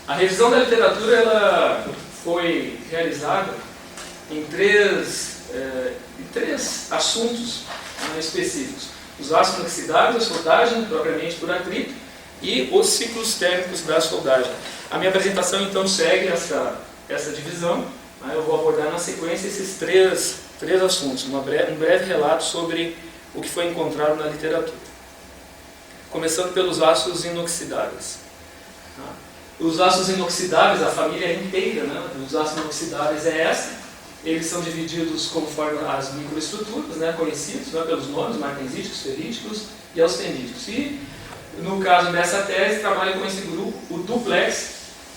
A revisão da literatura ela foi realizada em três assuntos específicos. Os ácidos inoxidáveis, a soldagem, propriamente por atrito, e os ciclos térmicos da soldagem. A minha apresentação então segue essa divisão. Eu vou abordar na sequência esses três assuntos, um breve relato sobre o que foi encontrado na literatura. Começando pelos ácidos inoxidáveis. Os ácidos inoxidáveis, a família inteira, né, dos ácidos inoxidáveis é essa. Eles são divididos conforme as microestruturas, né, conhecidos pelos nomes, martensíticos, ferríticos e austeníticos. E, no caso dessa tese, trabalha com esse grupo, o duplex,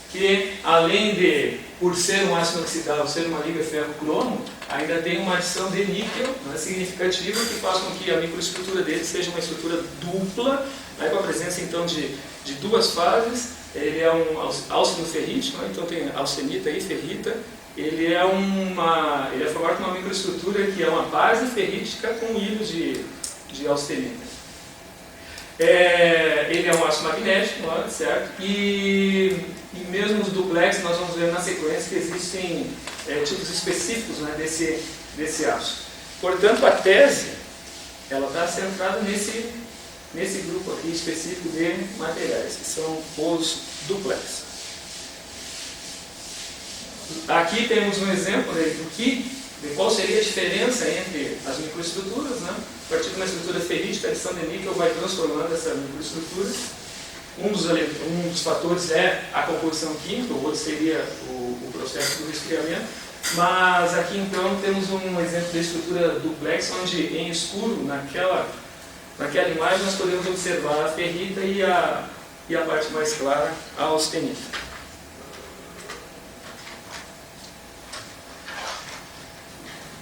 que além de, por ser um ácido inoxidável, ser uma liga ferro-cromo, ainda tem uma adição de níquel significativa que faz com que a microestrutura dele seja uma estrutura dupla, com a presença então de duas fases. Ele é um álcido ferrítico, então tem austenita e ferrita. Ele é formado por uma microestrutura que é uma base ferrítica com ilhos de austenita. Ele é um ácido magnético, certo? E mesmo nos duplex nós vamos ver na sequência que existem tipos específicos desse ácido. Portanto, a tese ela está centrada nesse grupo aqui específico de materiais, que são os duplex. Aqui temos um exemplo de qual seria a diferença entre as microestruturas. A partir de uma estrutura ferrítica, a adição de níquel vai transformando essa microestrutura. Um dos fatores é a composição química, o outro seria o processo do resfriamento. Mas aqui então temos um exemplo de estrutura duplex, onde em escuro, naquela imagem, nós podemos observar a ferrita e a parte mais clara, a austenita.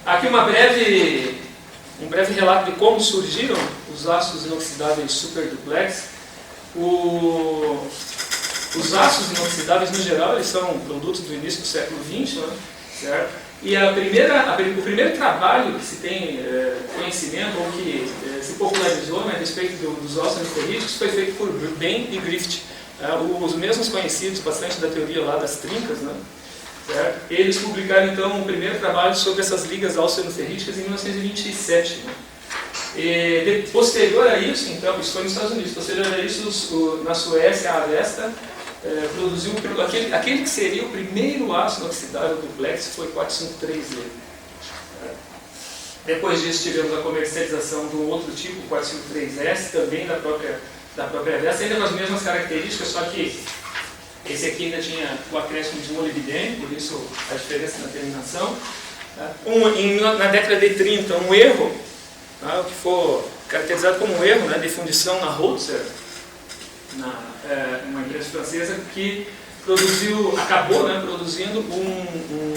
Aqui um breve relato de como surgiram os ácidos inoxidáveis superduplex. Os ácidos inoxidáveis, no geral, eles são produtos do início do século XX, certo? E o primeiro trabalho que se tem conhecimento, ou que se popularizou a respeito dos ácidos ferríticos, foi feito por Bain e Griffith, os mesmos conhecidos bastante da teoria lá das trincas, certo? Eles publicaram então o primeiro trabalho sobre essas ligas álcido-ferríticas em 1927. Posterior a isso, então, isso foi nos Estados Unidos, posterior a isso, na Suécia, a Avesta produziu aquele que seria o primeiro ácido inoxidável duplex, foi 453E. Depois disso tivemos a comercialização de um outro tipo, 453S, também da própria Avesta, ainda com as mesmas características, só que esse aqui ainda tinha o acréscimo de molibdênio, por isso a diferença na terminação. Na década de 30, um erro, o que foi caracterizado como um erro de fundição na Holzer, uma empresa francesa que acabou produzindo um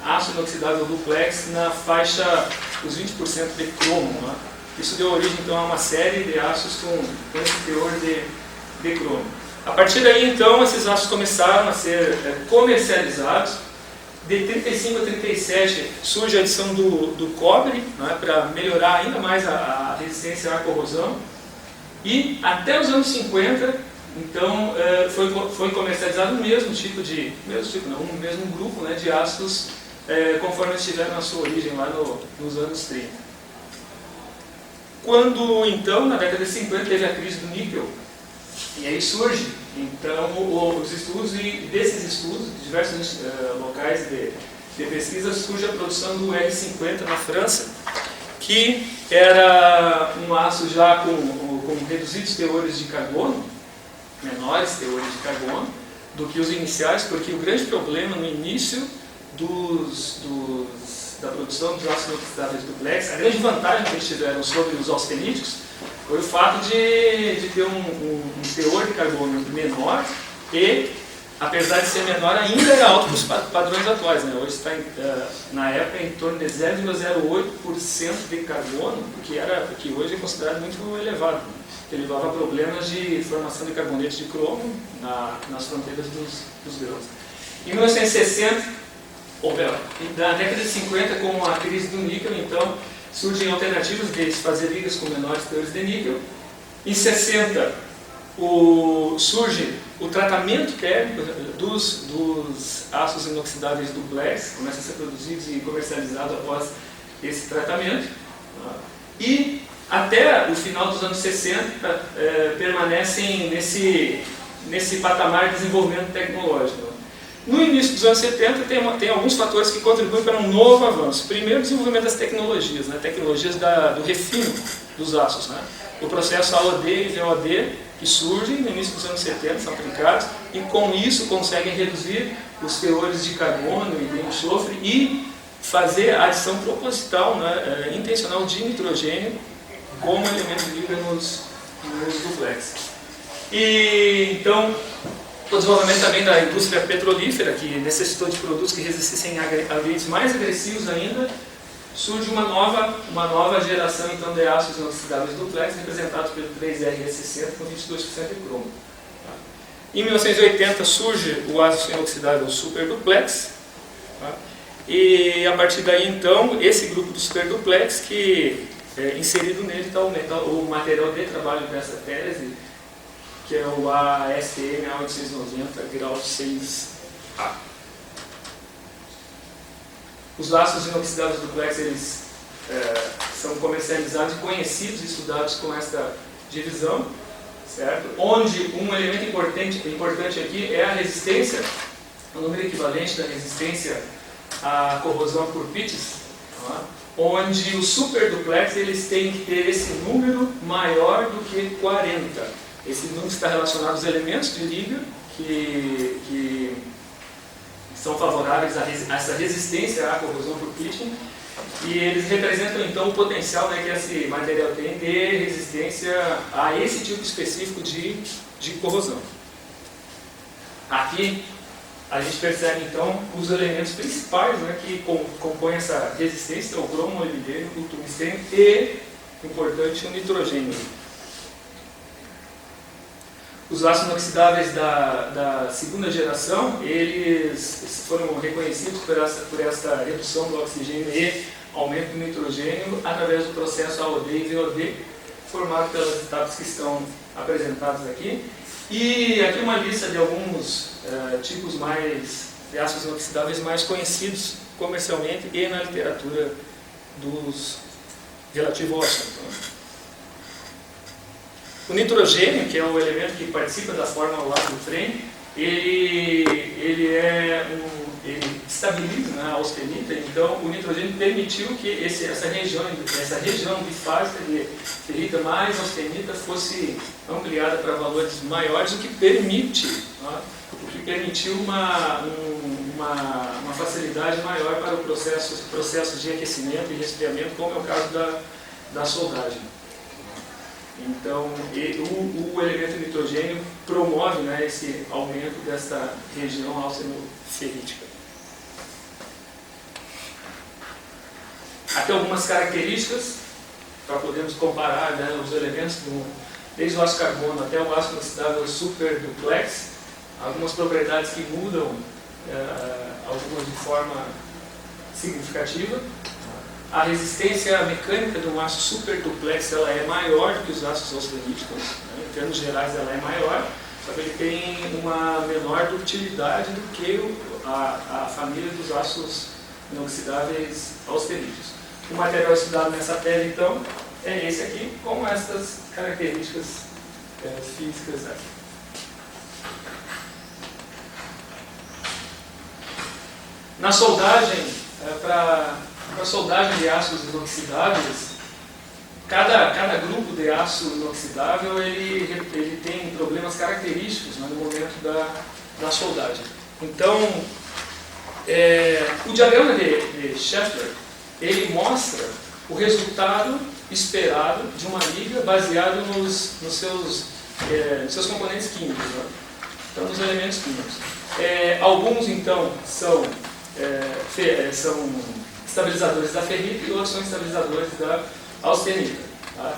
ácido inoxidável duplex na faixa dos 20% de cromo. Isso deu origem então a uma série de ácidos com esse teor de cromo. A partir daí, então, esses ácidos começaram a ser comercializados. De 35 a 37 surge a adição do cobre, para melhorar ainda mais a resistência à corrosão. E até os anos 50, então, foi comercializado o mesmo grupo de ácidos, conforme eles tiveram a sua origem lá nos anos 30. Quando, então, na década de 50, teve a crise do níquel, e aí surge, então, os estudos, e desses estudos, de diversos locais de pesquisa, surge a produção do L50 na França, que era um ácido já com reduzidos teores de carbono, menores teores de carbono, do que os iniciais, porque o grande problema no início da produção dos ácidos inoxidáveis duplex, a grande vantagem que eles tiveram sobre os austeníticos, foi o fato de ter um teor de carbono menor e, apesar de ser menor, ainda era alto para os padrões atuais. Hoje está, na época, em torno de 0,08% de carbono, que hoje é considerado muito elevado, que levava a problemas de formação de carbonetos de cromo nas fronteiras dos grãos. Em 1960, na década de 50, com a crise do níquel, então, surgem alternativas de se fazer ligas com menores teores de níquel. Em 60, surge o tratamento térmico dos aços inoxidáveis duplex começa a ser produzido e comercializado após esse tratamento. E até o final dos anos 60 permanecem nesse patamar de desenvolvimento tecnológico. No início dos anos 70 tem alguns fatores que contribuem para um novo avanço. Primeiro, o desenvolvimento das tecnologias, né? Tecnologias do refino dos aços. Né? O processo AOD e VOD, que surgem no início dos anos 70, são aplicados, e com isso conseguem reduzir os teores de carbono e de enxofre e fazer a adição proposital, né, intencional de nitrogênio como elemento de liga nos duplex. E então, o desenvolvimento também da indústria petrolífera, que necessitou de produtos que resistissem a ambientes mais agressivos ainda, surge uma nova geração então, de aços inoxidáveis duplex, representados pelo 3RE60 com 22% de cromo. Em 1980 surge o aço inoxidável super duplex, e a partir daí então, esse grupo do super duplex, que inserido nele está o material de trabalho dessa tese, que é o ASTM A890 grau 6A. Os aços inoxidáveis duplex eles são comercializados e conhecidos e estudados com esta divisão, certo? Onde um elemento importante aqui é a resistência, o número equivalente da resistência à corrosão por pitches, onde os super duplex eles têm que ter esse número maior do que 40. Esse número está relacionado aos elementos de liga que são favoráveis a essa resistência à corrosão por pitching, e eles representam então o potencial, né, que esse material tem de resistência a esse tipo específico de corrosão. Aqui a gente percebe então os elementos principais, né, que compõem essa resistência: o cromo, o molibdênio, o tungstênio e, importante, o nitrogênio. Os aços inoxidáveis da segunda geração, eles foram reconhecidos por essa redução do oxigênio e aumento do nitrogênio através do processo AOD e VOD, formado pelas etapas que estão apresentadas aqui. E aqui uma lista de alguns tipos de aços inoxidáveis mais conhecidos comercialmente e na literatura relativo ao assunto. O nitrogênio, que é o elemento que participa da fórmula lá do trem, ele estabiliza, né, a austenita. Então o nitrogênio permitiu que essa região bifásica de ferrita mais austenita fosse ampliada para valores maiores, o que permitiu uma facilidade maior para o processo de aquecimento e resfriamento, como é o caso da soldagem. Então, o elemento nitrogênio promove, né, esse aumento dessa região austenoferrítica. Aqui algumas características para podermos comparar, né, os elementos, desde o aço carbono até o aço inoxidável super duplex, algumas propriedades que mudam, algumas de forma significativa. A resistência mecânica do aço super duplex ela é maior do que os aços austeníticos, né? Em termos gerais ela é maior, só que ele tem uma menor ductilidade do que a família dos aços inoxidáveis austeníticos. O material estudado nessa tese, então, é esse aqui, com essas características físicas aqui. Na soldagem, para soldagem de aços inoxidáveis, cada grupo de aço inoxidável ele tem problemas característicos, né, no momento da soldagem. Então, o diagrama de Schaeffler ele mostra o resultado esperado de uma liga baseado nos seus componentes químicos, né? Então, nos elementos químicos. Alguns, então, são estabilizadores da ferrita e outros são estabilizadores da austenita. Tá?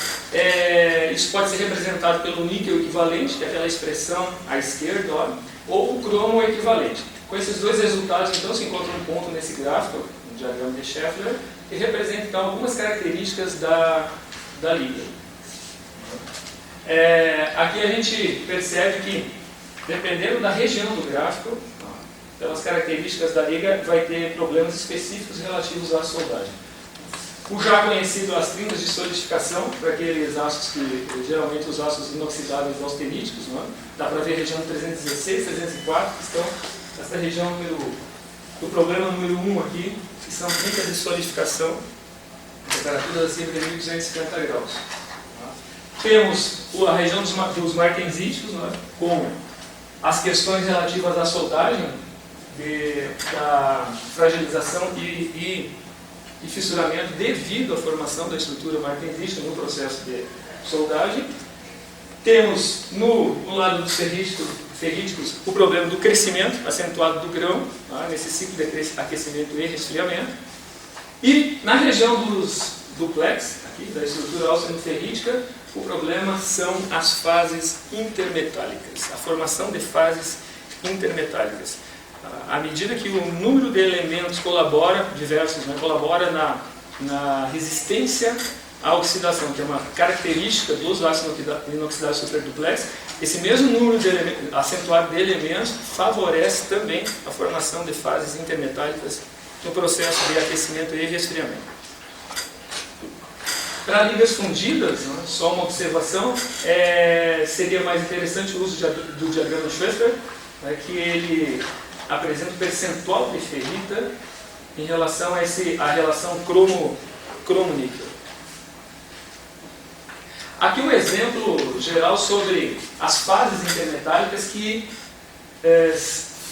Isso pode ser representado pelo níquel equivalente, que é aquela expressão à esquerda, ó, ou o cromo equivalente. Com esses dois resultados, então, se encontra um ponto nesse gráfico, no diagrama de Schaeffler, que representa então, algumas características da liga. Aqui a gente percebe que dependendo da região do gráfico, pelas características da liga, vai ter problemas específicos relativos à soldagem. O já conhecido as trintas de solidificação, para aqueles aços que, geralmente os aços inoxidáveis austeníticos, não é? Dá para ver a região 316, 304, que estão nessa região do problema número 1 aqui, que são trintas de solidificação, temperaturas acima de 1250 graus. Temos a região dos martensíticos, não é? Com as questões relativas à soldagem, da fragilização e fissuramento devido à formação da estrutura martensítica no processo de soldagem. Temos no lado dos ferríticos o problema do crescimento acentuado do grão, tá? Nesse ciclo de aquecimento e resfriamento. E na região dos duplex, aqui, da estrutura ósseo-ferrítica, o problema são as fases intermetálicas, a formação de fases intermetálicas. À medida que o número de elementos colabora, diversos, né, colabora na resistência à oxidação, que é uma característica dos ácidos inoxidáveis superduplex, esse mesmo número acentuado de elementos favorece também a formação de fases intermetálicas no processo de aquecimento e resfriamento. Para ligas fundidas, né, só uma observação, seria mais interessante o uso do diagrama Schwester, né, que ele apresenta o percentual de ferrita em relação à relação cromo-níquel. Aqui um exemplo geral sobre as fases intermetálicas que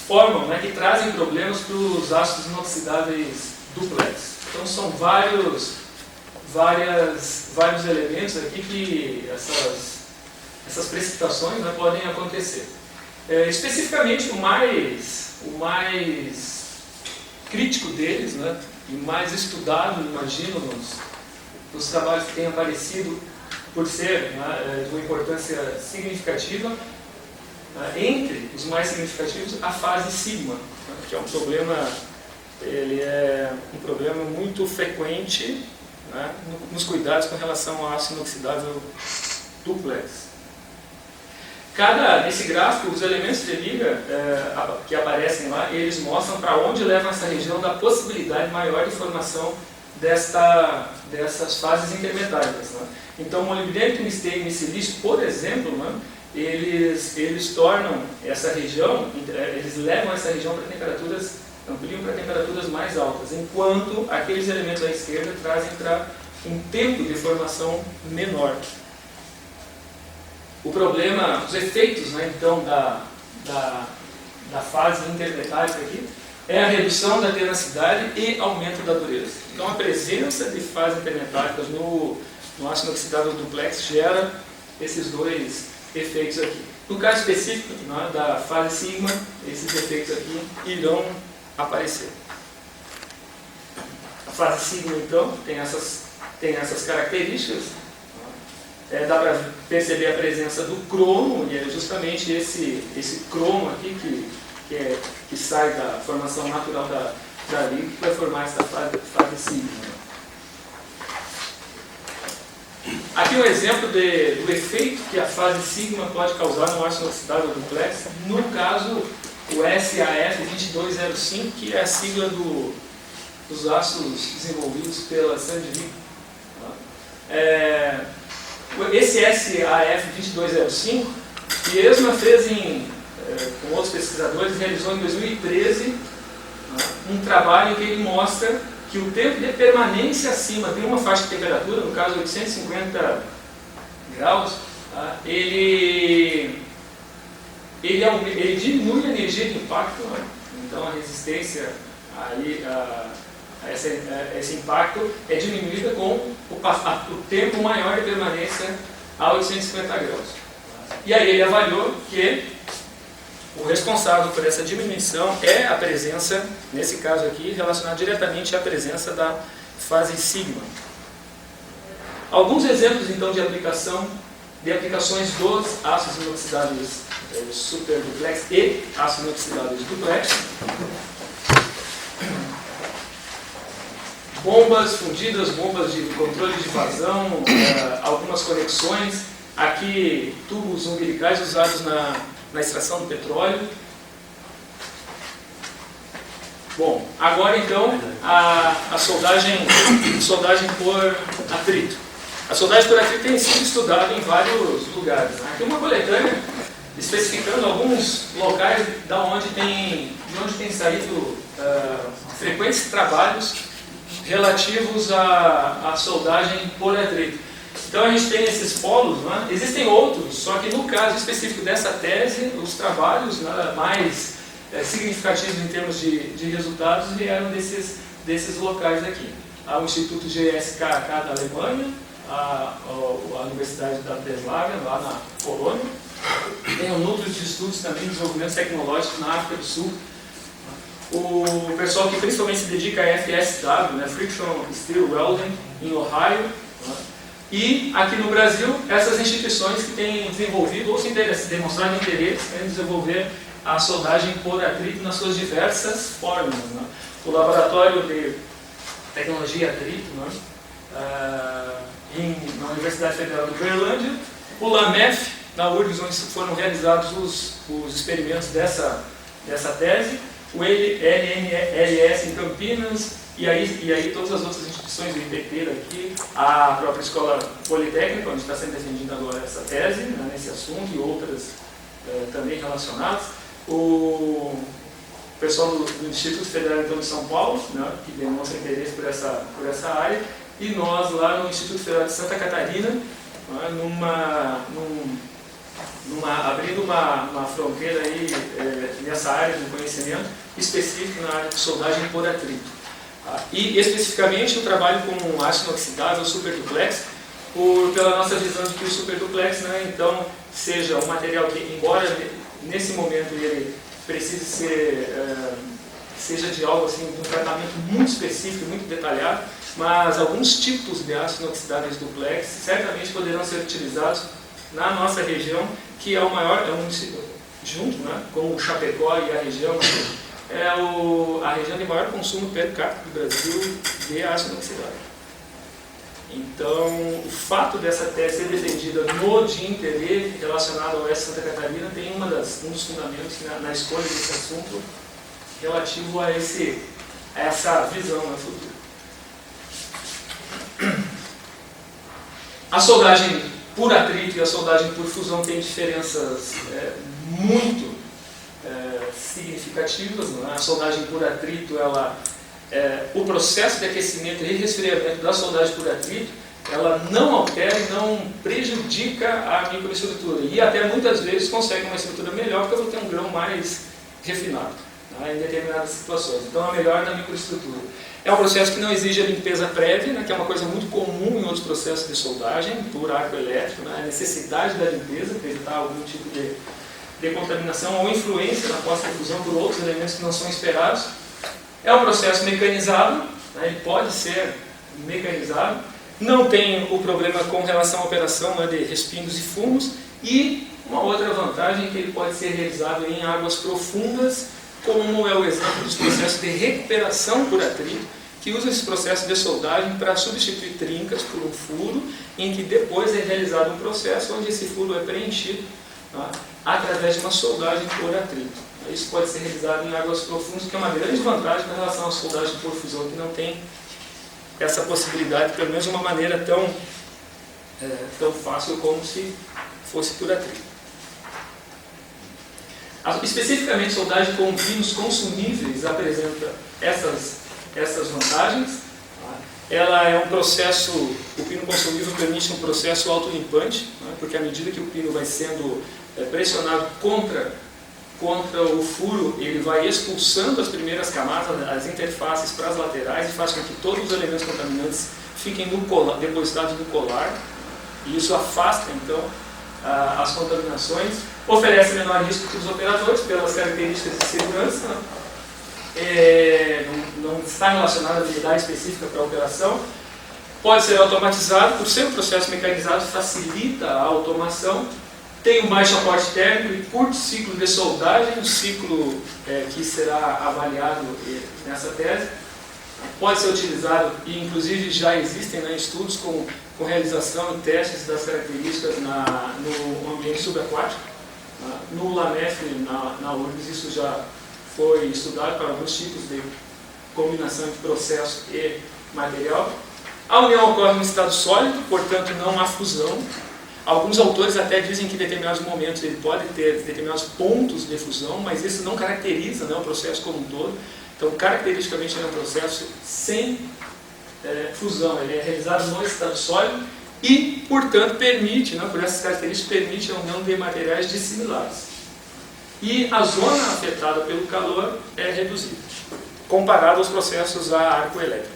formam, né, que trazem problemas para os ácidos inoxidáveis duplex. Então são vários elementos aqui que essas precipitações, né, podem acontecer. Especificamente o mais crítico deles, né, e mais estudado, imagino, nos trabalhos que têm aparecido por ser, né, de uma importância significativa, entre os mais significativos, a fase sigma, né, que é um problema, ele é um problema muito frequente, né, nos cuidados com relação ao ácido inoxidável duplex. Nesse gráfico, os elementos de liga que aparecem lá, eles mostram para onde levam essa região da possibilidade maior de formação dessas fases intermetálicas. Né? Então, o molibdênio, tungstênio e silício, por exemplo, né, eles tornam essa região, eles levam essa região para temperaturas, ampliam para temperaturas mais altas, enquanto aqueles elementos à esquerda trazem para um tempo de formação menor. O problema, os efeitos, né, então, da fase intermetálica aqui, é a redução da tenacidade e aumento da dureza. Então, a presença de fases intermetálicas no ácido inoxidável duplex gera esses dois efeitos aqui. No caso específico, né, da fase sigma, esses efeitos aqui irão aparecer. A fase sigma, então, tem essas características. Dá para perceber a presença do cromo, e é justamente esse cromo aqui que sai da formação natural da liga, que vai formar essa fase sigma. Aqui um exemplo do efeito que a fase sigma pode causar no ácido inoxidável duplex, no caso o SAF2205, que é a sigla dos ácidos desenvolvidos pela Sandvik. Esse SAF2205, Piesma fez com outros pesquisadores, realizou em 2013 um trabalho em que ele mostra que o tempo de permanência acima de uma faixa de temperatura, no caso 850 graus, ele diminui a energia de impacto, né? Então a resistência a esse impacto é diminuída com o tempo maior de permanência a 850 graus. E aí ele avaliou que o responsável por essa diminuição é a presença, nesse caso aqui, relacionada diretamente à presença da fase sigma. Alguns exemplos então de aplicações dos ácidos inoxidáveis superduplex e ácidos inoxidáveis duplex. Bombas fundidas, bombas de controle de vazão, algumas conexões, aqui tubos umbilicais usados na extração do petróleo. Bom, agora então a soldagem por atrito. A soldagem por atrito tem sido estudada em vários lugares. Aqui uma coletânea especificando alguns locais de onde tem saído frequentes trabalhos relativos à soldagem por atrito. Então a gente tem esses polos, né? Existem outros, só que no caso específico dessa tese, os trabalhos mais significativos em termos de resultados vieram desses locais aqui. Há o Instituto GSKK da Alemanha, a Universidade da Breslávia, lá na Polônia. Tem o Núcleo de Estudos também de Desenvolvimento Tecnológico na África do Sul. O pessoal que principalmente se dedica a FSW, né, Friction Steel Welding, em Ohio. Né? E aqui no Brasil, essas instituições que têm desenvolvido ou se demonstrado interesse em desenvolver a soldagem por atrito nas suas diversas formas. Né? O Laboratório de Tecnologia Atrito, né? Na Universidade Federal de Uberlândia, o LAMEF, na URGS, onde foram realizados os experimentos dessa tese, o LNLS em Campinas, e aí todas as outras instituições do IPT daqui, a própria Escola Politécnica, onde está sendo defendida agora essa tese, né, nesse assunto, e outras também relacionadas. O pessoal do Instituto Federal então, de São Paulo, né, que demonstra interesse por essa área, e nós lá no Instituto Federal de Santa Catarina, né, abrindo uma fronteira aí, nessa área de conhecimento específico na área de soldagem por atrito. E especificamente o trabalho com aço inoxidável superduplex, pela nossa visão de que o superduplex, né, então, seja um material que, embora nesse momento ele precise seja de algo assim, de um tratamento muito específico, muito detalhado, mas alguns tipos de aço inoxidáveis duplex certamente poderão ser utilizados na nossa região, que é o maior, junto, né, com o Chapecó e a região, a região de maior consumo per capita do Brasil de aço inoxidável. Então, o fato dessa tese ser defendida no DINTERE relacionado ao Oeste de Santa Catarina tem um dos fundamentos na escolha desse assunto relativo a essa visão no futuro. A soldagem por atrito e a soldagem por fusão têm diferenças muito significativas. Né? A soldagem por atrito, o processo de aquecimento e resfriamento da soldagem por atrito, ela não altera e não prejudica a microestrutura. E até muitas vezes consegue uma estrutura melhor porque eu vou ter um grão mais refinado, né, em determinadas situações. Então, a melhora da microestrutura. É um processo que não exige a limpeza prévia, né, que é uma coisa muito comum em outros processos de soldagem, por arco elétrico, né, a necessidade da limpeza para evitar algum tipo de contaminação ou influência na pós-fusão por outros elementos que não são esperados. É um processo mecanizado, né, ele pode ser mecanizado, não tem o problema com relação à operação, né, de respingos e fumos, e uma outra vantagem é que ele pode ser realizado em águas profundas, como é o exemplo dos processos de recuperação por atrito, que usa esse processo de soldagem para substituir trincas por um furo, em que depois é realizado um processo onde esse furo é preenchido, tá, através de uma soldagem por atrito. Isso pode ser realizado em águas profundas, que é uma grande vantagem com relação à soldagem por fusão, que não tem essa possibilidade, pelo menos de uma maneira tão fácil como se fosse por atrito. Especificamente, soldagem com pinos consumíveis apresenta essas vantagens. Ela é um processo, o pino consumível permite um processo autolimpante, porque à medida que o pino vai sendo pressionado contra o furo, ele vai expulsando as primeiras camadas, as interfaces para as laterais, e faz com que todos os elementos contaminantes fiquem depositados no colar, e isso afasta então as contaminações, oferece menor risco para os operadores pelas características de segurança, não está relacionada a habilidade específica para a operação, pode ser automatizado, por ser um processo mecanizado, facilita a automação, tem um baixo aporte térmico e curto ciclo de soldagem, um ciclo que será avaliado nessa tese. Pode ser utilizado, e inclusive já existem, né, estudos com realização e testes das características no ambiente subaquático. No LAMEF, na URGS, isso já foi estudado para alguns tipos de combinação de processo e material. A união ocorre no estado sólido, portanto não há fusão. Alguns autores até dizem que em determinados momentos ele pode ter determinados pontos de fusão, mas isso não caracteriza, né, o processo como um todo. Então, caracteristicamente, ele é um processo sem fusão. Ele é realizado no estado sólido e, portanto, permite, né, por essas características, permite a união de materiais dissimilares. E a zona afetada pelo calor é reduzida, comparado aos processos a arco elétrico.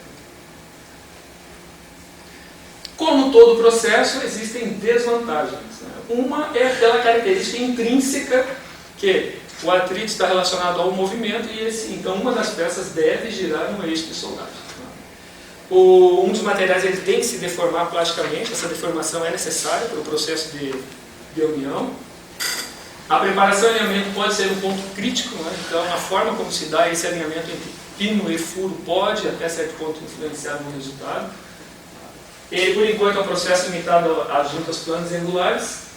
Como todo processo, existem desvantagens, né? Uma é aquela característica intrínseca que o atrito está relacionado ao movimento e então uma das peças deve girar no eixo de soldagem. Um dos materiais ele tem que se deformar plasticamente, essa deformação é necessária para o processo de união. A preparação e alinhamento pode ser um ponto crítico, né? Então a forma como se dá esse alinhamento entre pino e furo pode até certo ponto influenciar no resultado. E por enquanto é um processo limitado às juntas planas e angulares.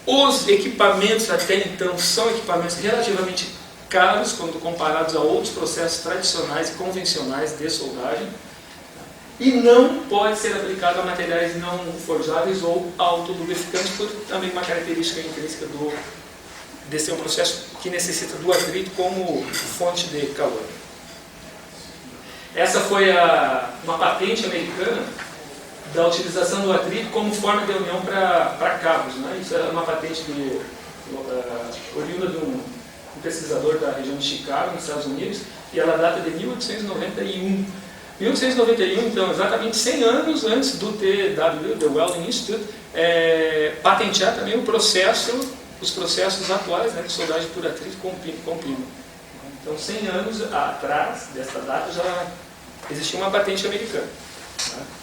Os equipamentos até então são equipamentos relativamente caros quando comparados a outros processos tradicionais e convencionais de soldagem. E não pode ser aplicado a materiais não forjáveis ou autolubrificantes, por também uma característica intrínseca de ser um processo que necessita do atrito como fonte de calor. Essa foi uma patente americana da utilização do atrito como forma de união para cabos, né? Isso é uma patente oriunda de um pesquisador da região de Chicago, nos Estados Unidos, e ela data de 1891. 1891, então, exatamente 100 anos antes do TW, The Welding Institute, patentear também os processos atuais, né, de soldagem por atrito com pino. Então, 100 anos atrás desta data já existia uma patente americana.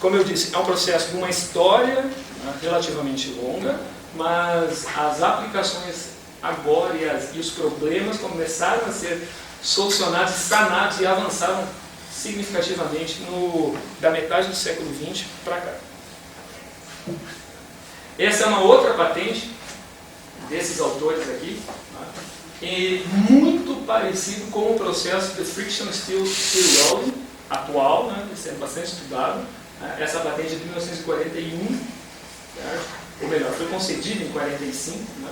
Como eu disse, é um processo de uma história, né, relativamente longa, mas as aplicações agora e os problemas começaram a ser solucionados, sanados e avançaram significativamente da metade do século XX para cá. Essa é uma outra patente desses autores aqui, né, e muito parecido com o processo de Friction Steel Welding atual, né, sendo bastante estudado. Essa patente é de 1941, certo? Ou melhor, foi concedida em 1945, né,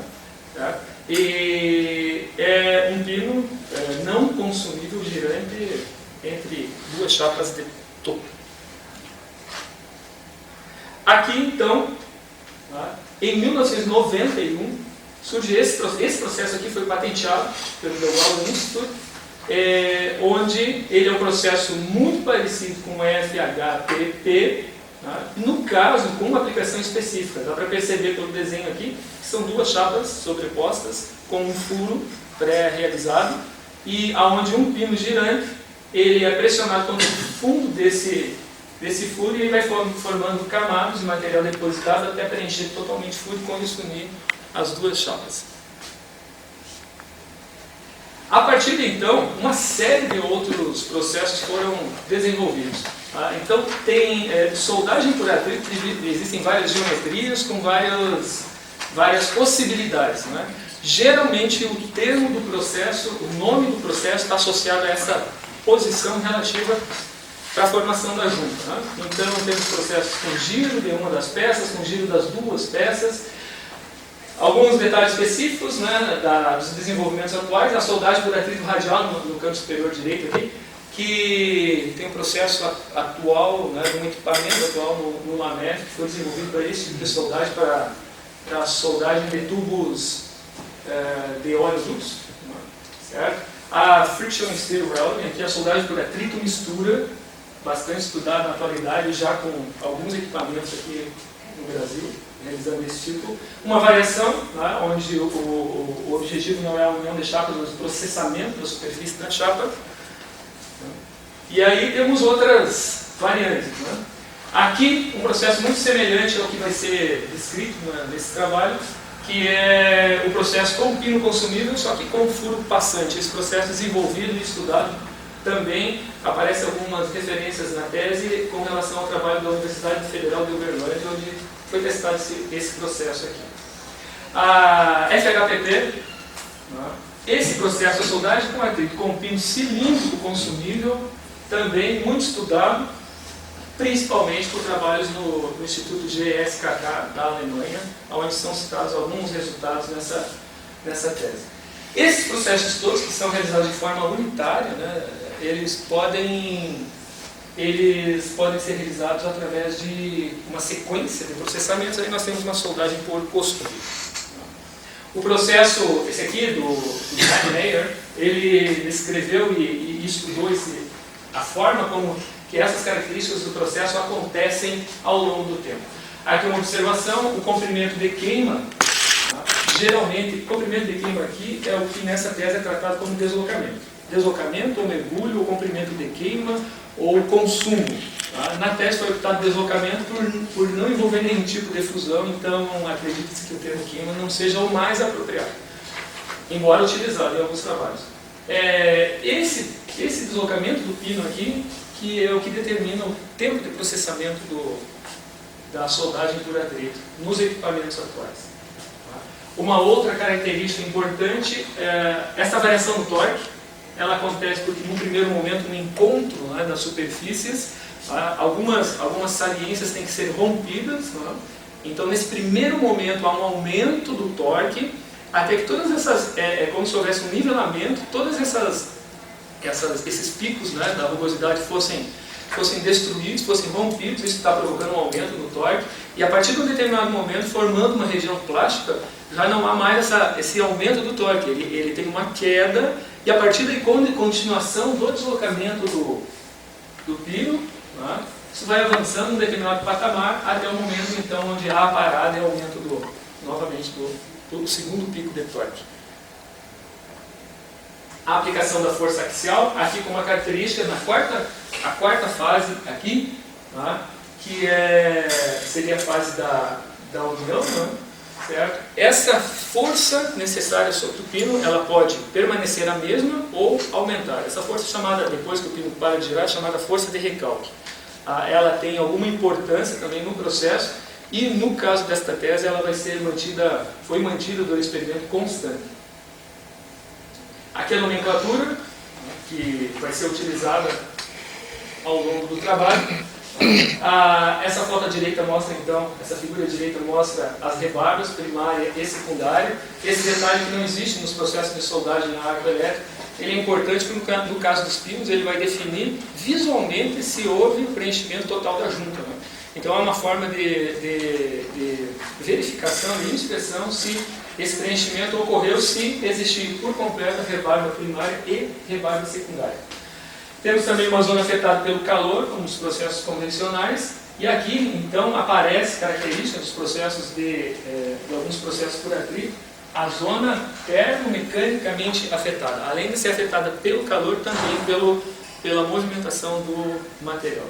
certo? E é um pino não consumível girante entre duas chapas de topo. Aqui, então, em 1991, surge esse processo aqui, foi patenteado pelo The Welding Institute, onde ele é um processo muito parecido com o FHPP, né? No caso, com uma aplicação específica. Dá para perceber pelo desenho aqui que são duas chapas sobrepostas com um furo pré-realizado e aonde um pino girante ele é pressionado contra o fundo desse furo e ele vai formando camadas de material depositado até preencher totalmente o furo e com isso unir as duas chapas. A partir de então, uma série de outros processos foram desenvolvidos. Então, tem soldagem por atrito, existem várias geometrias com várias possibilidades, né? Geralmente, o termo do processo, o nome do processo está associado a essa posição relativa para a formação da junta, né? Então, temos processos com giro de uma das peças, com giro das duas peças. Alguns detalhes específicos, né, dos desenvolvimentos atuais, a soldagem por atrito radial no canto superior direito aqui, que tem um processo atual, né, de um equipamento atual no LAMEF, que foi desenvolvido para esse tipo de soldagem, para a soldagem de tubos de oleodutos, certo? A Friction Steel Welding, aqui a soldagem por atrito mistura, bastante estudada na atualidade, já com alguns equipamentos aqui no Brasil, realizando esse tipo. Uma variação, né, onde o objetivo não é a união de chapas, mas o processamento da superfície da chapa. E aí temos outras variantes, né? Aqui, um processo muito semelhante ao que vai ser descrito nesse trabalho, que é o processo com pino consumível, só que com furo passante. Esse processo desenvolvido e estudado também aparece algumas referências na tese com relação ao trabalho da Universidade Federal de Uberlândia, onde foi testado esse processo aqui. A FHPP, esse processo de soldagem com atrito com pino cilíndrico consumível, também muito estudado, principalmente por trabalhos no Instituto GSKK da Alemanha, onde são citados alguns resultados nessa tese. Esses processos todos, que são realizados de forma unitária, né, eles podem ser realizados através de uma sequência de processamentos. Aí nós temos uma soldagem por costura. O processo, esse aqui, do Jack Mayer, ele escreveu e estudou a forma como que essas características do processo acontecem ao longo do tempo. Aqui uma observação: o comprimento de queima, geralmente, o comprimento de queima aqui é o que nessa tese é tratado como deslocamento. Deslocamento, ou mergulho, ou comprimento de queima, ou consumo. Na tese foi optado deslocamento por não envolver nenhum tipo de fusão, então acredita-se que o termo queima não seja o mais apropriado, embora utilizado em alguns trabalhos. Esse deslocamento do pino aqui, que é o que determina o tempo de processamento da soldagem por atrito nos equipamentos atuais. Uma outra característica importante é essa variação do torque. Ela acontece porque, num primeiro momento, no encontro, né, das superfícies, algumas saliências têm que ser rompidas. Né? Então, nesse primeiro momento, há um aumento do torque, até que todas essas, como se houvesse um nivelamento, todas esses picos, né, da rugosidade fossem destruídos, fossem rompidos. Isso está provocando um aumento do torque, e a partir de um determinado momento, formando uma região plástica, já não há mais esse aumento do torque, ele tem uma queda, e a partir daí, com a continuação do deslocamento do pino, né, isso vai avançando em um determinado patamar, até o momento então onde há a parada e o aumento novamente do segundo pico de torque. A aplicação da força axial, aqui com uma característica a quarta fase aqui, né, que seria a fase da união, né, certo? Essa força necessária sobre o pino, ela pode permanecer a mesma ou aumentar. Essa força chamada, depois que o pino para de girar, é chamada força de recalque. Ela tem alguma importância também no processo, e no caso desta tese ela foi mantida do experimento constante. Aqui a nomenclatura que vai ser utilizada ao longo do trabalho. Essa foto à direita mostra então, essa figura à direita mostra as rebarbas primária e secundária. Esse detalhe que não existe nos processos de soldagem a arco elétrico, ele é importante porque no caso dos pinos ele vai definir visualmente se houve o preenchimento total da junta. Né? Então é uma forma de verificação e inspeção se esse preenchimento ocorreu, se existir por completo a rebarba primária e rebarba secundária. Temos também uma zona afetada pelo calor, como os processos convencionais, e aqui então aparece característica dos processos de alguns processos por atrito, a zona termomecanicamente afetada, além de ser afetada pelo calor, também pela movimentação do material.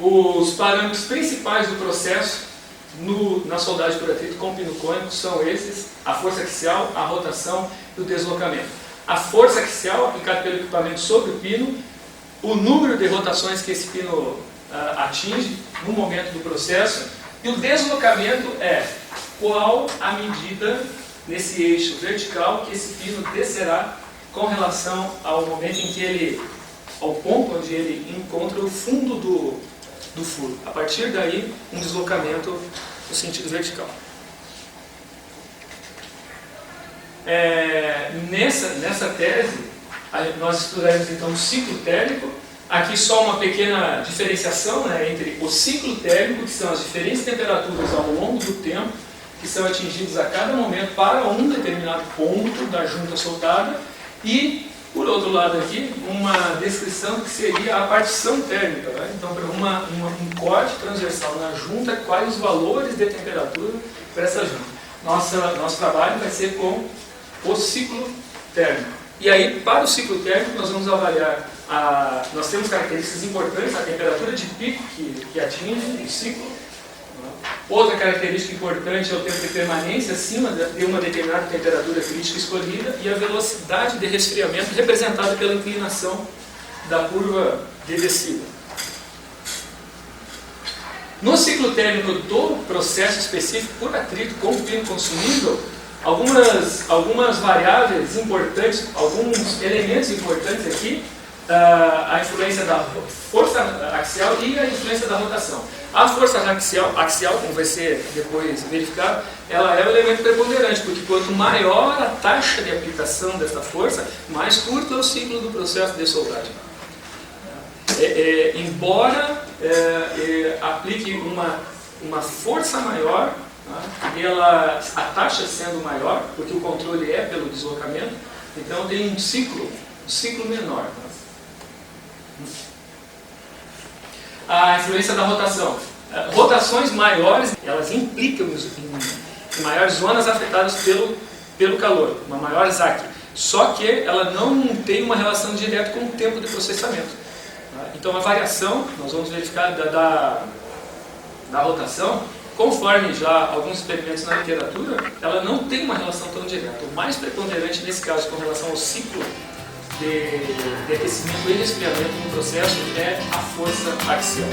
Os parâmetros principais do processo na soldagem por atrito com pino cônico são esses: a força axial, a rotação e o deslocamento. A força axial aplicada pelo equipamento sobre o pino, o número de rotações que esse pino atinge no momento do processo, e o deslocamento é qual a medida nesse eixo vertical que esse pino descerá com relação ao momento em que ao ponto onde ele encontra o fundo do furo. A partir daí, um deslocamento no sentido vertical. Nessa tese, nós estudaremos então o ciclo térmico. Aqui só uma pequena diferenciação, né, entre o ciclo térmico, que são as diferentes temperaturas ao longo do tempo, que são atingidas a cada momento para um determinado ponto da junta soltada, e, por outro lado aqui, uma descrição que seria a partição térmica. Né? Então, para um corte transversal na junta, quais os valores de temperatura para essa junta. Nosso trabalho vai ser com o ciclo térmico. E aí, para o ciclo térmico, nós vamos avaliar, nós temos características importantes, a temperatura de pico que atinge o ciclo. Outra característica importante é o tempo de permanência acima de uma determinada temperatura crítica escolhida, e a velocidade de resfriamento representada pela inclinação da curva de descida. No ciclo térmico do processo específico por atrito com pino consumível, algumas variáveis importantes, alguns elementos importantes aqui, a influência da força axial e a influência da rotação. A força axial, como vai ser depois verificado, ela é o elemento preponderante, porque quanto maior a taxa de aplicação dessa força, mais curto é o ciclo do processo de soldagem. Embora aplique uma força maior, a taxa sendo maior, porque o controle é pelo deslocamento, então tem um ciclo menor. A influência da rotação. Rotações maiores, elas implicam em maiores zonas afetadas pelo calor, uma maior ZAC. Só que ela não tem uma relação direta com o tempo de processamento. Então a variação, nós vamos verificar da rotação, conforme já alguns experimentos na literatura, ela não tem uma relação tão direta. O mais preponderante nesse caso com relação ao ciclo de aquecimento e resfriamento no processo é a força axial.